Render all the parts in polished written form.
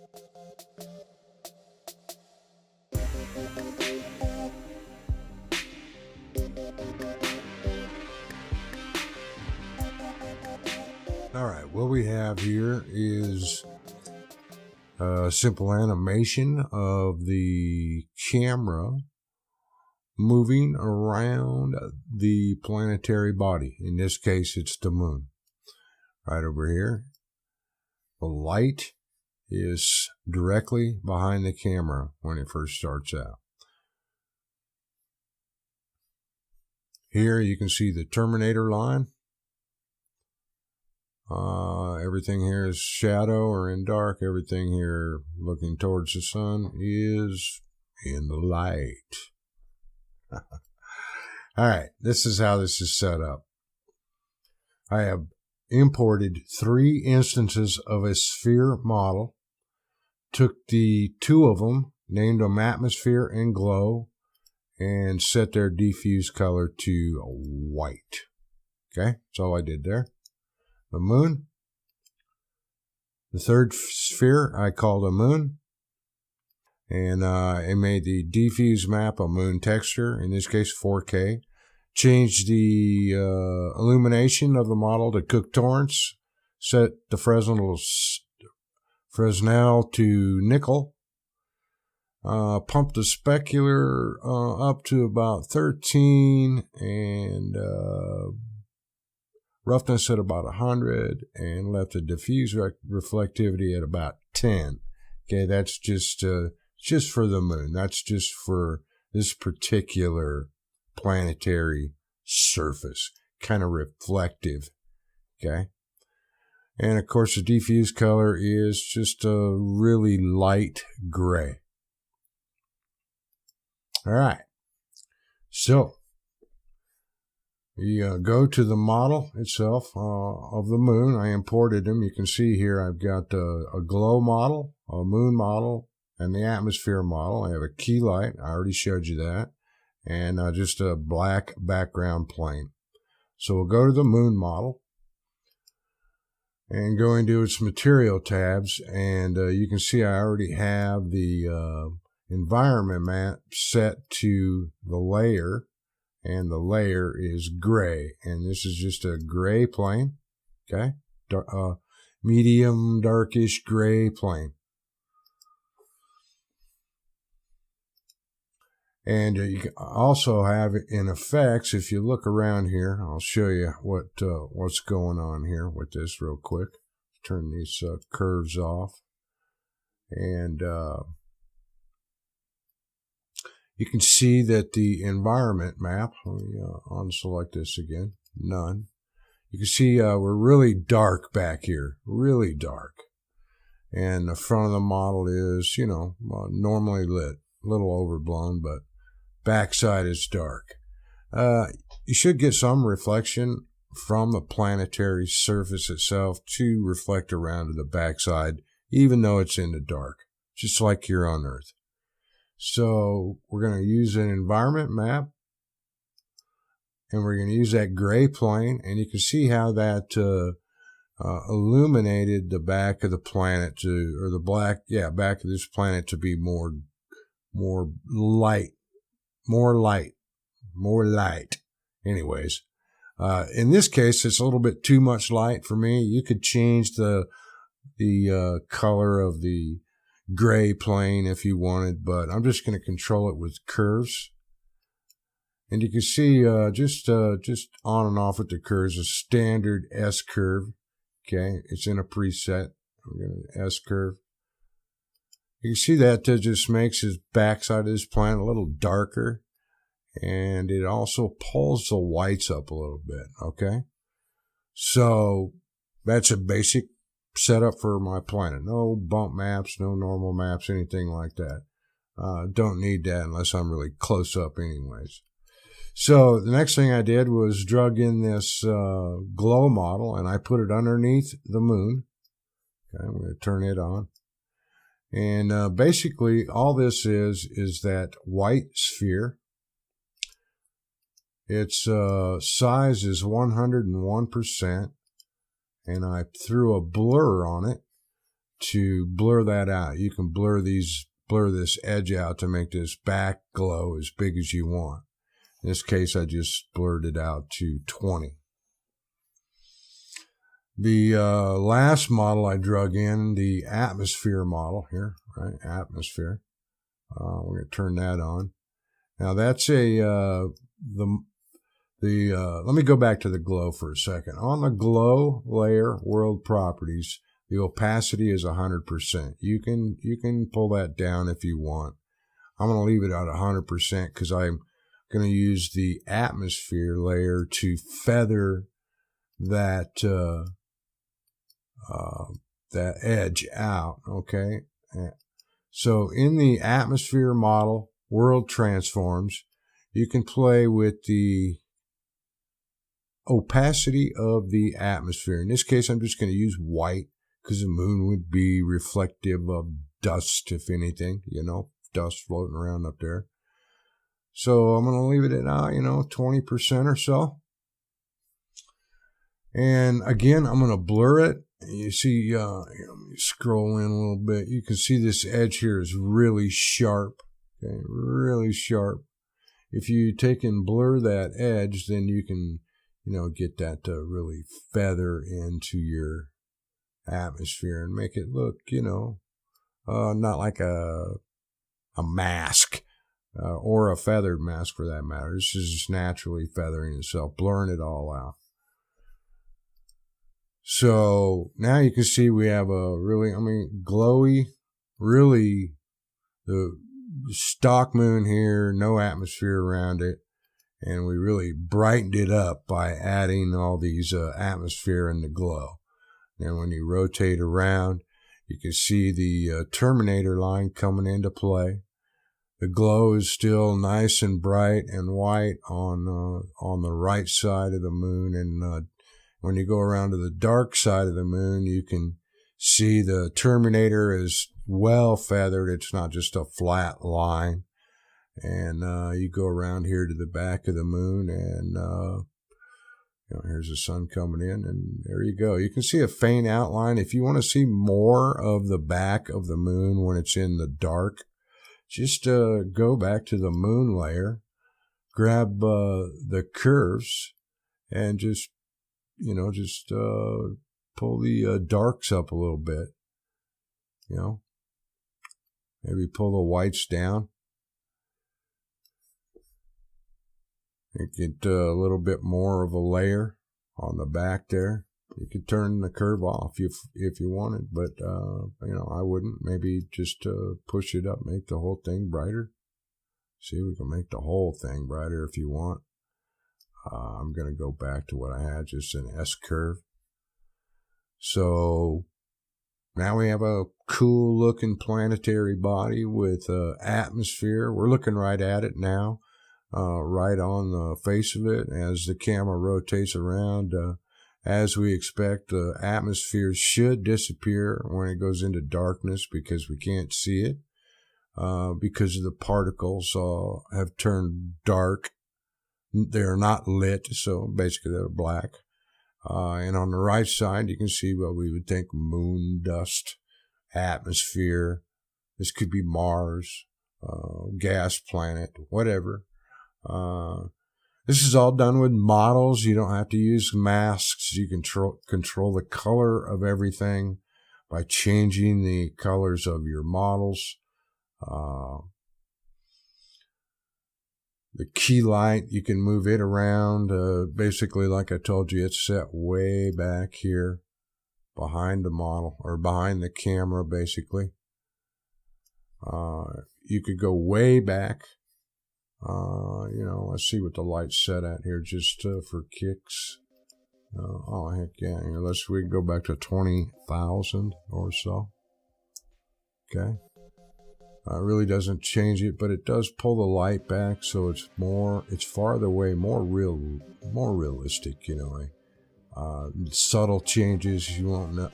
All right, what we have here is a simple animation of the camera moving around the planetary body. In this case, it's the moon. Right over here, the light is directly behind the camera when it first starts out. Here you can see the Terminator line. Everything here is shadow or in dark. Everything here looking towards the sun is in the light. All right, this is how this is set up. I have imported 3 instances of a sphere model, took the 2 of them, named them atmosphere and glow, and set their diffuse color to white. Okay, that's all I did there. The moon. The 3rd sphere I called a moon. And I made the diffuse map a moon texture, in this case 4K. Changed the illumination of the model to Cook Torrance. Set the Fresnel to nickel. Pumped the specular up to about 13 and roughness at about 100, and left the diffuse reflectivity at about 10. Okay, that's just for the moon. That's just for this particular planetary surface, kind of reflective. Okay, and of course the diffuse color is just a really light gray. All right, so we go to the model itself of the moon. I imported them. You can see here I've got a glow model, a moon model, and the atmosphere model. I have a key light. I already showed you that. And just a black background plane. So we'll go to the moon model and go into its material tabs. And you can see I already have the environment map set to the layer. And the layer is gray, and this is just a gray plane, okay? Medium, darkish gray plane. And you can also have it in effects. If you look around here, I'll show you what's going on here with this real quick. Turn these curves off. And you can see that the environment map, let me unselect this again, none. You can see we're really dark back here, really dark. And the front of the model is, normally lit, a little overblown, but backside is dark. You should get some reflection from the planetary surface itself to reflect around to the backside, even though it's in the dark, just like here on Earth. So we're going to use an environment map, and we're going to use that gray plane, and you can see how that illuminated the back of the planet back of this planet to be more light. Anyways, in this case, it's a little bit too much light for me. You could change the color of the gray plane if you wanted, but I'm just going to control it with curves. And you can see just on and off with the curves, a standard S curve. Okay, it's in a preset. I'm going to S curve. You can see that just makes his backside of this planet a little darker, and it also pulls the whites up a little bit. Okay, so that's a basic setup for my planet. No bump maps, no normal maps, anything like that. Don't need that unless I'm really close up anyways. So the next thing I did was drug in this glow model, and I put it underneath the moon. Okay, I'm going to turn it on. And basically all this is that white sphere. Its size is 101%. And I threw a blur on it to blur that out. You can blur this edge out to make this back glow as big as you want. In this case, I just blurred it out to 20. The last model I drug in, the atmosphere model here, right? Atmosphere. We're going to turn that on. Now that's let me go back to the glow for a second. On the glow layer world properties, the opacity is 100%. You can pull that down if you want. I'm going to leave it at 100% because I'm going to use the atmosphere layer to feather that that edge out. Okay. So in the atmosphere model, world transforms, you can play with the opacity of the atmosphere. In this case, I'm just going to use white because the moon would be reflective of dust, if anything, dust floating around up there. So I'm going to leave it at, 20% or so. And again, I'm going to blur it. You see, let me scroll in a little bit. You can see this edge here is really sharp. Okay, really sharp. If you take and blur that edge, then you can, get that to really feather into your atmosphere and make it look, not like a mask or a feathered mask for that matter. This is just naturally feathering itself, blurring it all out. So now you can see we have a really, glowy, really the stock moon here, no atmosphere around it. And we really brightened it up by adding all these atmosphere and the glow. And when you rotate around, you can see the terminator line coming into play. The glow is still nice and bright and white on the right side of the moon. And when you go around to the dark side of the moon, you can see the terminator is well feathered. It's not just a flat line. And you go around here to the back of the moon, and here's the sun coming in, and there you go. You can see a faint outline. If you want to see more of the back of the moon when it's in the dark, just go back to the moon layer, grab the curves, and just pull the darks up a little bit. Maybe pull the whites down. Get a little bit more of a layer on the back there. You could turn the curve off if you wanted, but I wouldn't. Maybe just push it up, make the whole thing brighter. See, we can make the whole thing brighter if you want. I'm going to go back to what I had, just an S curve. So now we have a cool looking planetary body with atmosphere. We're looking right at it now. Right on the face of it as the camera rotates around. As we expect, the atmosphere should disappear when it goes into darkness because we can't see it, because the particles have turned dark. They're not lit, so basically they're black. And on the right side, you can see what we would think moon dust, atmosphere. This could be Mars, gas planet, whatever. This is all done with models. You don't have to use masks. You can control the color of everything by changing the colors of your models. The key light, you can move it around. Basically, like I told you, it's set way back here behind the model or behind the camera, basically. You could go way back. Let's see what the light's set at here, just for kicks. Oh, heck yeah. We can go back to 20,000 or so. Okay. It really doesn't change it, but it does pull the light back, so it's farther away, more realistic, subtle changes you won't know.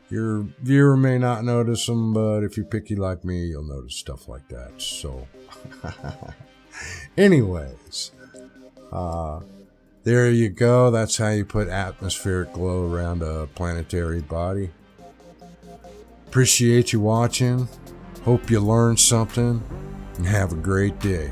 Your viewer may not notice them, but if you're picky like me, you'll notice stuff like that. So, anyways, there you go. That's how you put atmospheric glow around a planetary body. Appreciate you watching. Hope you learned something, and have a great day.